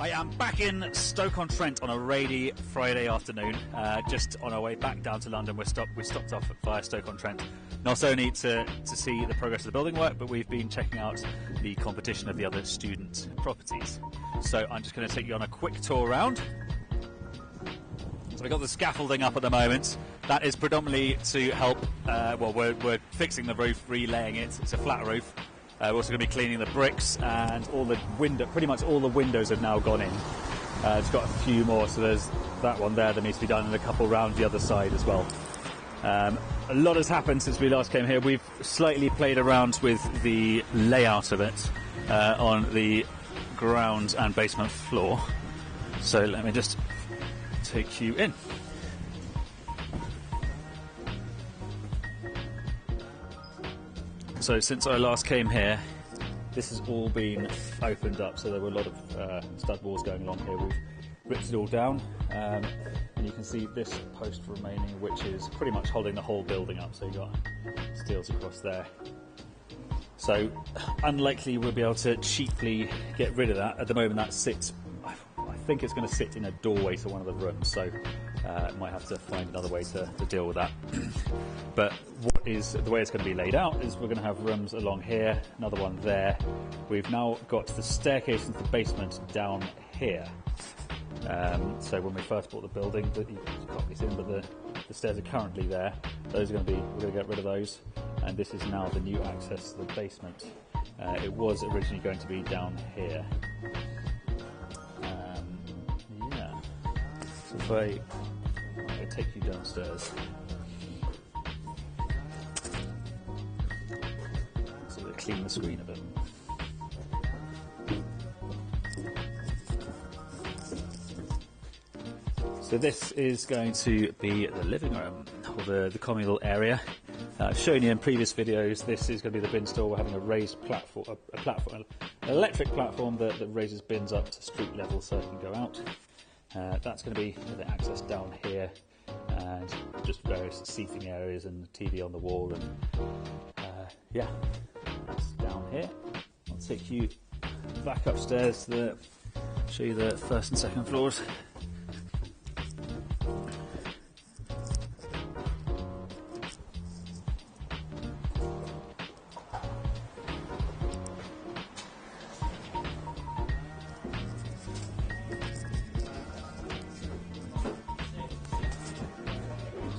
I am back in Stoke-on-Trent on a rainy Friday afternoon, just on our way back down to London. We stopped off via Stoke-on-Trent, not only to see the progress of the building work, but we've been checking out the competition of the other student properties. So I'm just going to take you on a quick tour around. So we've got the scaffolding up at the moment. That is predominantly to help, we're fixing the roof, relaying it. It's a flat roof. We're also going to be cleaning the bricks, and pretty much all the windows have now gone in. It's got a few more, so there's that one there that needs to be done, and a couple round the other side as well. A lot has happened since we last came here. We've slightly played around with the layout of it on the ground and basement floor. So let me just take you in. So since I last came here, this has all been opened up, so there were a lot of stud walls going along here. We've ripped it all down, and you can see this post remaining, which is pretty much holding the whole building up, so you've got steels across there. So unlikely we'll be able to cheaply get rid of that. At the moment that sits, I think it's going to sit in a doorway to one of the rooms, so might have to find another way to deal with that. But the way it's going to be laid out is we're going to have rooms along here, another one there. We've now got the staircase into the basement down here. So when we first bought the building, you can't be seen, but the stairs are currently there. Those are going to be, we're going to get rid of those, and this is now the new access to the basement. It was originally going to be down here. So if I take you downstairs. So we'll clean the screen a bit. So this is going to be the living room, or the communal area. I've shown you in previous videos, this is going to be the bin store. We're having a raised platform, an electric platform that raises bins up to street level so it can go out. That's going to be the access down here, and just various seating areas and TV on the wall, and yeah, that's down here. I'll take you back upstairs to show you the first and second floors.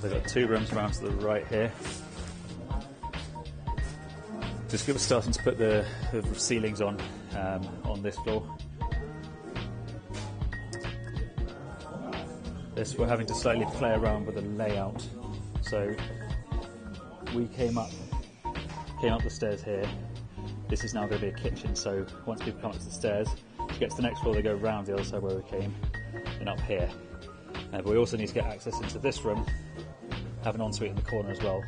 They've got two rooms around to the right here. Just starting to put the ceilings on this floor. We're having to slightly play around with the layout. So we came up the stairs here. This is now going to be a kitchen. So once people come up the stairs, to get to the next floor, they go round the other side where we came, and up here. But we also need to get access into this room, have an ensuite in the corner as well,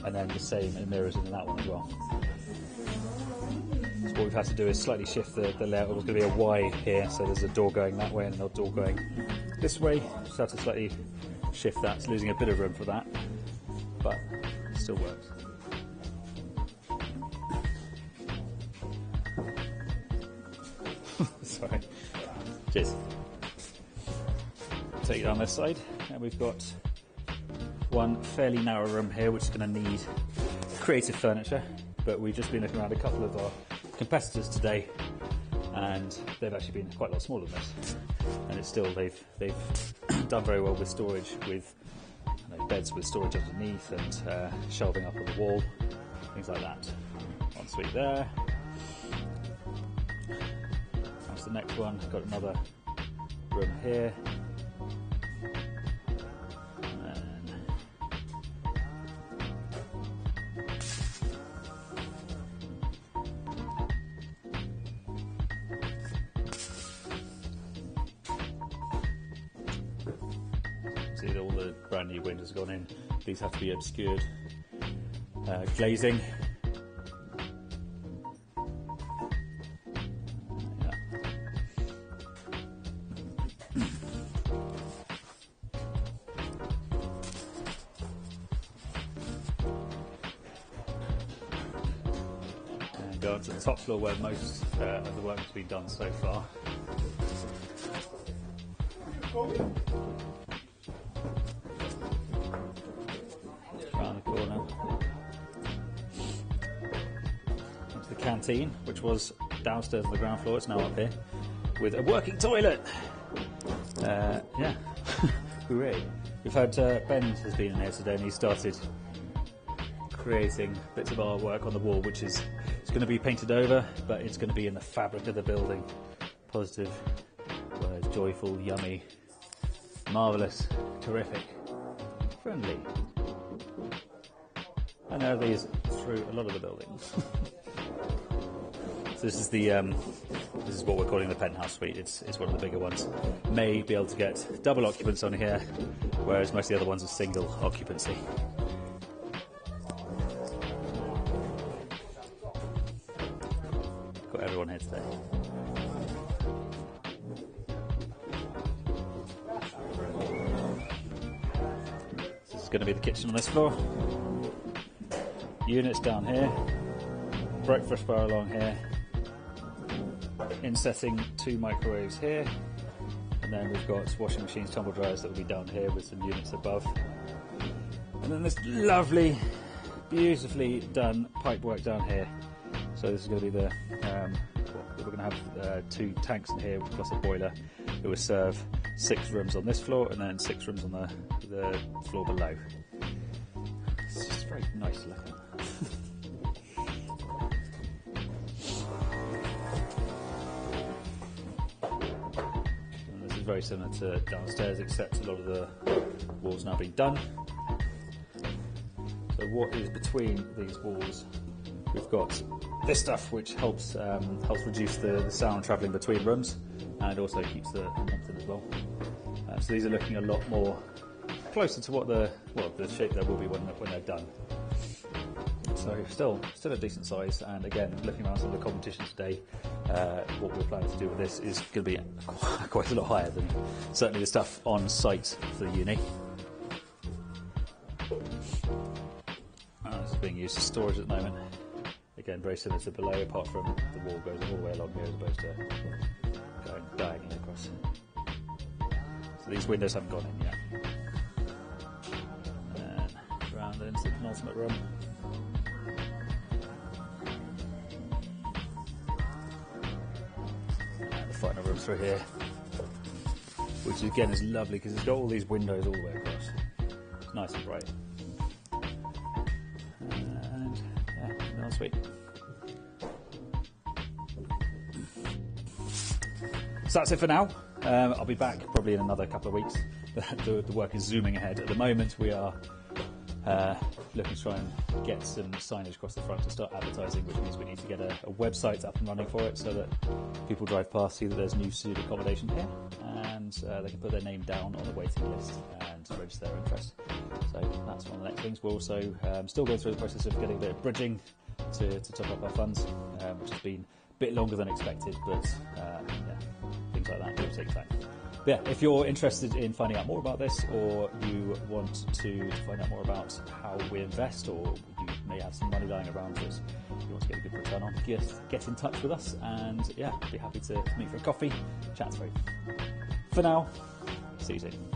and then the same in mirrors in that one as well. So what we've had to do is slightly shift the layout. There's going to be a Y here, so there's a door going that way and another door going this way. Just have to slightly shift that. It's losing a bit of room for that, but it still works. Sorry. Cheers. Take it down this side, and we've got one fairly narrow room here, which is going to need creative furniture, but we've just been looking around a couple of our competitors today, and they've actually been quite a lot smaller than this, and it's still they've done very well with storage, with beds with storage underneath and shelving up on the wall, things like that. Ensuite there. That's the next one. Got another room here. See, all the brand new windows have gone in. These have to be obscured. Glazing. Go up to the top floor where most of the work has been done so far. Around the corner into the canteen, which was downstairs on the ground floor. It's now up here with a working toilet. Yeah, hooray! We've had Ben has been in here today, and he started creating bits of artwork on the wall, which is it's going to be painted over, but it's going to be in the fabric of the building. Positive words: joyful, yummy, marvellous, terrific, friendly. And there are these through a lot of the buildings. So this is the this is what we're calling the Penthouse suite. It's one of the bigger ones. May be able to get double occupants on here, whereas most of the other ones are single occupancy. Got everyone here today. This is going to be the kitchen on this floor. Units down here. Breakfast bar along here. Insetting 2 microwaves here, and then we've got washing machines, tumble dryers that will be down here with some units above, and then this lovely, beautifully done pipe work down here. So this is going to be the we're going to have 2 tanks in here plus a boiler. It will serve 6 rooms on this floor and then 6 rooms on the floor below. It's just very nice looking. Very similar to downstairs, except a lot of the walls now being done. So what is between these walls? We've got this stuff which helps reduce the sound travelling between rooms, and also keeps the warmth in as well. So these are looking a lot more closer to what the shape there will be when they're done. So still a decent size, and again, looking around some of the competition today, what we're planning to do with this is going to be quite a lot higher than certainly the stuff on site for the uni. This is being used as storage at the moment. Again, very similar to below, apart from the wall goes all the way along here as opposed to going diagonally across. So these windows haven't gone in yet. And then round into the penultimate room. Final room through here, which again is lovely because it's got all these windows all the way across. It's nice and bright. And yeah, another suite. So that's it for now. I'll be back probably in another couple of weeks. The work is zooming ahead. At the moment, we are looking to try and get some signage across the front to start advertising, which means we need to get a website up and running for it so that people drive past, see that there's new student accommodation here, and they can put their name down on the waiting list and register their interest. So that's one of the next things. We're also still going through the process of getting a bit of bridging to top up our funds, which has been a bit longer than expected, but yeah, things like that will take time. But yeah, if you're interested in finding out more about this, or you want to find out more about how we invest, or you may have some money lying around that you want to get a good return on, get in touch with us, and yeah, be happy to meet for a coffee, chat through. For now, see you soon.